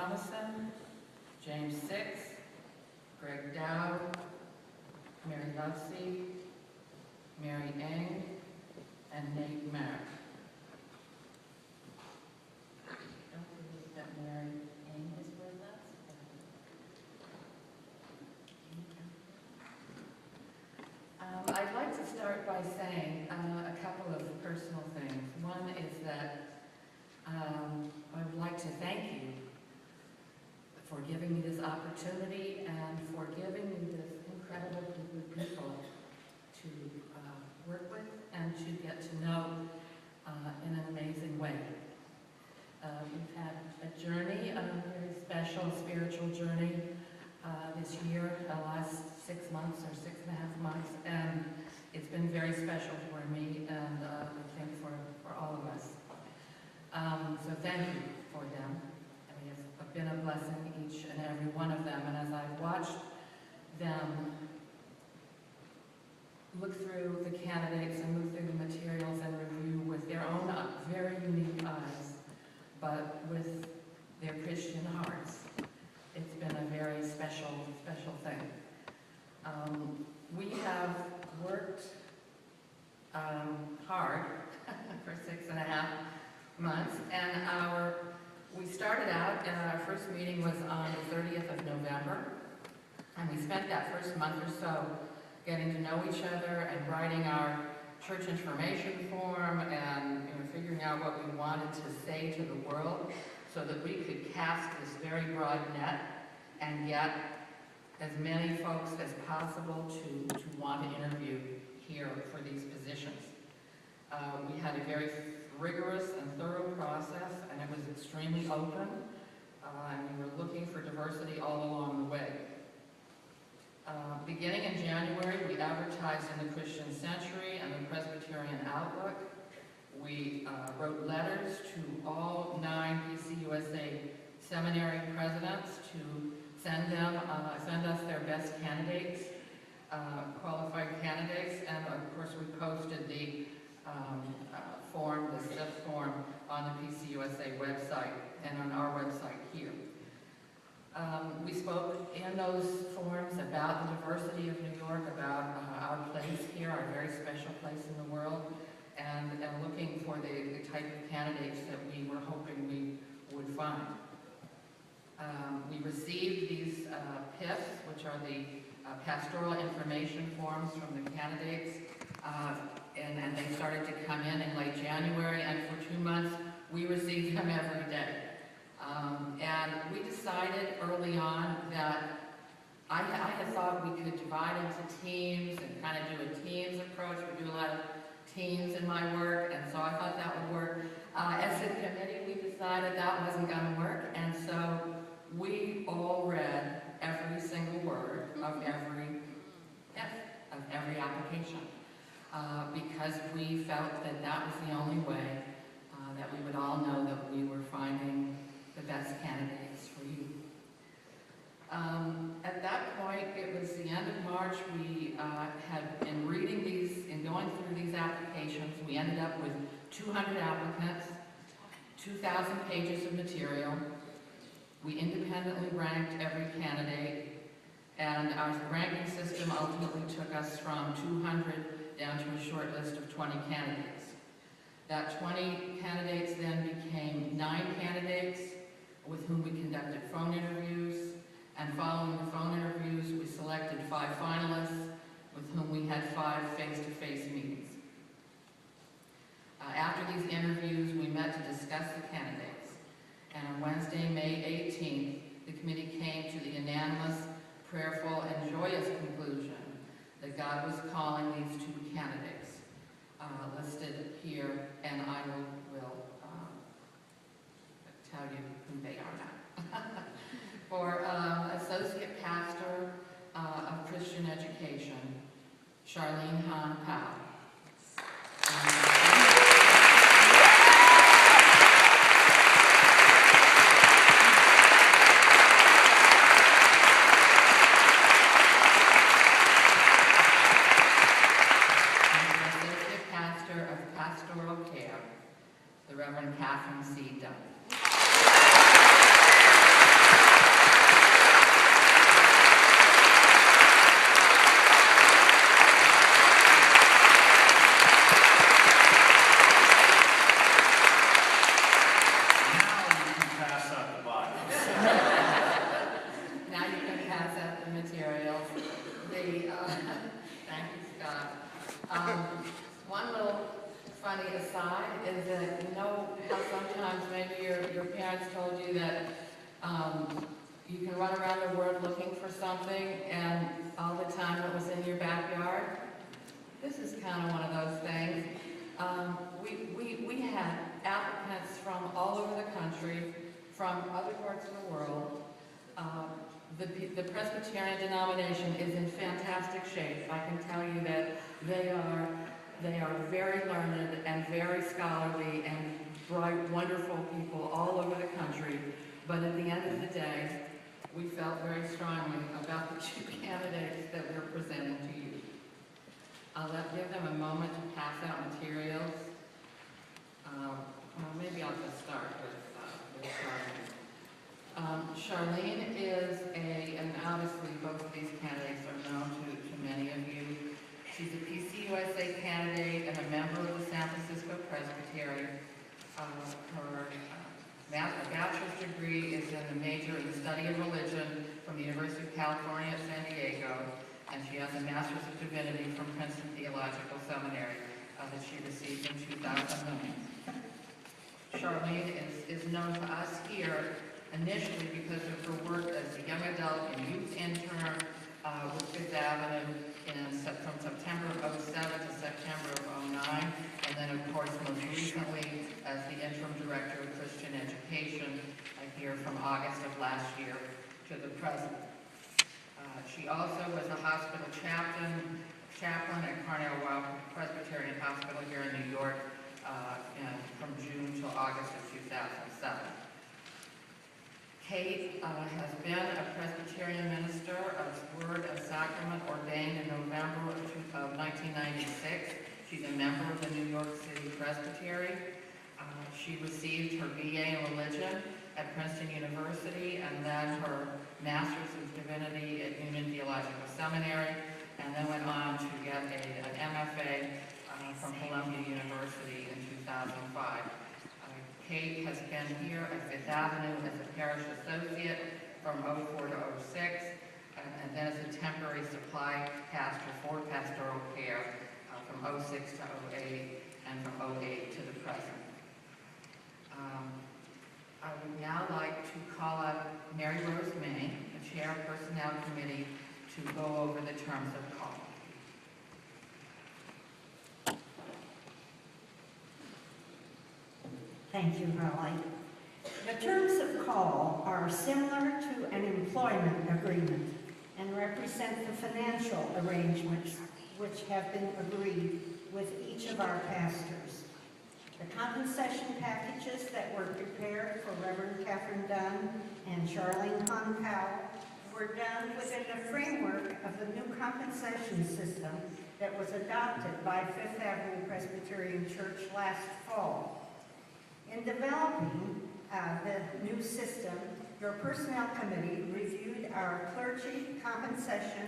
Thomason, James Six, Greg Dow, Mary Lovesey, Mary Eng, and Nate Merrick. Don't believe that Mary Eng is with us. I'd like to start by saying a couple of personal things. One is that I would like to thank you for giving me this opportunity and for giving me this incredible group of people to work with and to get to know in an amazing way. We've had a journey, a very special spiritual journey this year, the last 6 months or 6.5 months, and it's been very special for me and I think for all of us. So thank you for them. I mean, it's been a blessing, each and every one of them, and as I've watched them look through the candidates and look through the materials and review with their own very unique eyes, but with their Christian hearts, it's been a very special thing. We have worked hard for 6.5 months, and we started out, and our first meeting was on the 30th of November, and we spent that first month or so getting to know each other and writing our church information form and figuring out what we wanted to say to the world so that we could cast this very broad net and get as many folks as possible to want to interview here for these positions. We had a very rigorous and thorough process, and it was extremely open, and we were looking for diversity all along the way. Beginning in January, we advertised in the Christian Century and the Presbyterian Outlook. We wrote letters to all 9 PCUSA seminary presidents to send us their best candidates, qualified candidates, and of course we posted the SIP form on the PCUSA website and on our website here. We spoke in those forums about the diversity of New York, about our place here, our very special place in the world, and looking for the type of candidates that we were hoping we would find. We received these PIFs, which are the pastoral information forms from the candidates, and they started to come in late January, and for 2 months we received them every day. And we decided early on that I had thought we could divide into teams and kind of do a teams approach. We do a lot of teams in my work, and so I thought that would work. As a committee, we decided that wasn't going to work, and so we all read every single word of every application because we felt that that was the only way that we would all know that we were finding the best candidates for you. At that point, it was the end of March. We had been reading these and going through these applications. We ended up with 200 applicants, 2,000 pages of material. We independently ranked every candidate, and our ranking system ultimately took us from 200 down to a short list of 20 candidates. That 20 candidates then became 9 candidates with whom we conducted phone interviews, and following the phone interviews, we selected 5 finalists with whom we had 5 face-to-face meetings. After these interviews, we met to discuss the candidates, and on Wednesday, May 18th, the committee came to the unanimous, prayerful, and joyous conclusion that God was calling these 2 candidates listed here, and I will tell you who they are now. For Associate Pastor of Christian Education, Charlene Han Powell. Associate Pastor of Pastoral Care, the Reverend Catherine C. Dunn. funny aside is that you know how sometimes maybe your parents told you that you can run around the world looking for something and all the time it was in your backyard? This is kind of one of those things. We had applicants from all over the country, from other parts of the world. The Presbyterian denomination is in fantastic shape. I can tell you that they are very learned and very scholarly and bright, wonderful people all over the country. But at the end of the day, we felt very strongly about the two candidates that we're presenting to you. I'll give them a moment to pass out materials. Well, maybe I'll just start with Charlene. Charlene is and obviously both of these candidates are known to many of you. She's a PCUSA candidate and a member of the San Francisco Presbytery. Her bachelor's degree is in the major in the study of religion from the University of California at San Diego, and she has a master's of divinity from Princeton Theological Seminary that she received in 2009. Charlene is known to us here initially because of her work as a young adult and youth intern with Fifth Avenue from September of 2007 to September of 2009, and then of course most recently as the interim director of Christian education here from August of last year to the present. She also was a hospital chaplain at Cornell Presbyterian Hospital here in New York from June till August of 2007. Kate has been a Presbyterian minister of Word and Sacrament ordained in November of 1996. She's a member of the New York City Presbytery. She received her BA in religion at Princeton University and then her Master's of Divinity at Union Theological Seminary, and then went on to get an MFA from Columbia University in 2005. Kate has been here at Fifth Avenue as a parish associate from 04 to 06, and then as a temporary supply pastor for pastoral care from 06 to 08, and from 08 to the present. I would now like to call up Mary Rose May, the Chair of Personnel Committee, to go over the terms of call. Thank you, Holly. The terms of call are similar to an employment agreement and represent the financial arrangements which have been agreed with each of our pastors. The compensation packages that were prepared for Reverend Catherine Dunn and Charlene Hong-Powell were done within the framework of the new compensation system that was adopted by Fifth Avenue Presbyterian Church last fall. In developing the new system, your Personnel Committee reviewed our clergy compensation